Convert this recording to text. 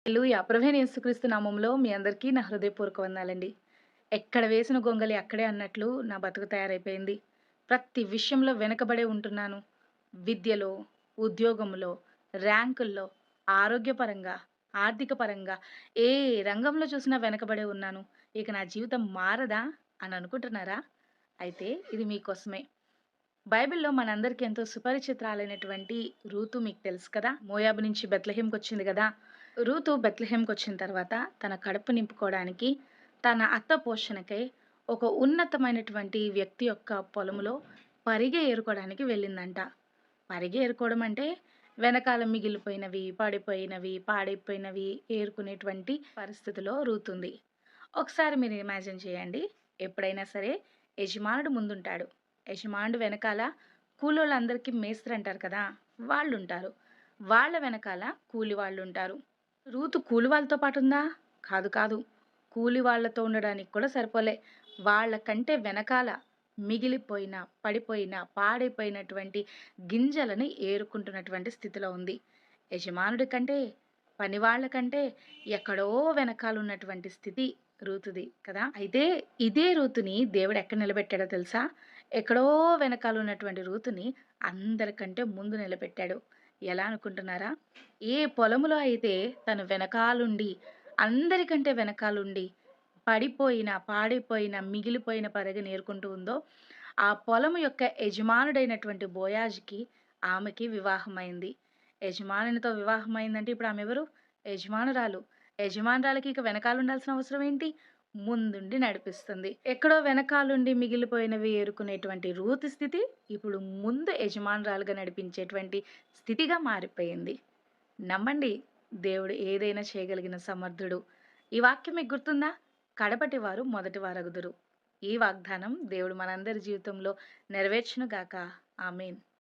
హల్లెలూయా! ప్రభువైన యేసుక్రీస్తు నామములో మీ అందరికీ నా హృదయపూర్వక వందనాలండి. ఎక్కడ వేసిన గొంగలి అక్కడే అన్నట్లు నా బతుకు తయారైపోయింది. ప్రతి విషయంలో వెనకబడే ఉంటున్నాను. విద్యలో, ఉద్యోగంలో, ర్యాంకుల్లో, ఆరోగ్యపరంగా, ఆర్థిక పరంగా ఏ రంగంలో చూసినా వెనకబడే ఉన్నాను. ఇక నా జీవితం మారదా అని అనుకుంటున్నారా? అయితే ఇది మీకోసమే. బైబిల్‌లో మనందరికీ ఎంతో సుపరిచితురాలైనటువంటి రూతు మీకు తెలుసు కదా! మోయాబు నుంచి బెత్లెహేమ్‌కొచ్చింది గదా! రూతు బెత్లెహేమ్‌కొచ్చిన తర్వాత తన కడుపు నింపుకోవడానికి, తన అత్త పోషణకై ఒక ఉన్నతమైనటువంటి వ్యక్తి యొక్క పొలములో పరిగె ఏరుకోవడానికి వెళ్ళిందంట. పరిగె ఏరుకోవడం అంటే వెనకాల మిగిలిపోయినవి, పడిపోయినవి, పాడైపోయినవి ఏరుకునేటువంటి పరిస్థితిలో రూతుంది. ఒకసారి మీరు ఇమాజిన్ చేయండి. ఎప్పుడైనా సరే యజమానుడు ముందుంటాడు. యజమానుడు వెనకాల కూలోళ్ళందరికీ మేస్త్రి అంటారు కదా! వాళ్ళుంటారు. వాళ్ళ వెనకాల కూలి వాళ్ళుంటారు. రూతు కూలి వాళ్ళతో పాటుందా? కాదు. కాదు. కూలి వాళ్ళతో ఉండడానికి కూడా సరిపోలే. వాళ్ళకంటే వెనకాల మిగిలిపోయిన, పడిపోయిన, పాడైపోయినటువంటి గింజలని ఏరుకుంటున్నటువంటి స్థితిలో ఉంది. యజమానుడి కంటే, పనివాళ్ళ కంటే ఎక్కడో వెనకాలున్నటువంటి స్థితి రూతుది కదా! అయితే ఇదే రూతుని దేవుడెక్కడ నిలబెట్టాడో తెలుసా? ఎక్కడో వెనకాలున్నటువంటి రూతుని అందరికంటే ముందు నిలబెట్టాడు. ఎలా అనుకుంటున్నారా? ఏ పొలములో అయితే తను వెనకాలుండి, అందరికంటే వెనకాలుండి, పడిపోయిన, పాడైపోయిన, మిగిలిపోయిన పరగ నేరుకుంటూ ఉందో, ఆ పొలము యొక్క యజమానుడైనటువంటి బోయాజుకి, ఆమెకి వివాహమైంది. యజమానునితో వివాహమైందంటే ఇప్పుడు ఆమెవరు? యజమానురాలు. యజమానురాలికి ఇక వెనకాలుండాల్సిన అవసరం ఏంటి? ముందుండి నడిపిస్తుంది. ఎక్కడో వెనకాలుండి మిగిలిపోయినవి ఏరుకునేటువంటి రూతు స్థితి, ఇప్పుడు ముందు యజమానురాలుగా నడిపించేటువంటి స్థితిగా మారిపోయింది. నమ్మండి. దేవుడు ఏదైనా చేయగలిగిన సమర్థుడు. ఈ వాక్యం మీకు గుర్తుందా? కడపటి వారు మొదటి వారగుదురు. ఈ వాగ్దానం దేవుడు మనందరి జీవితంలో నెరవేర్చును గాక. ఆమేన్.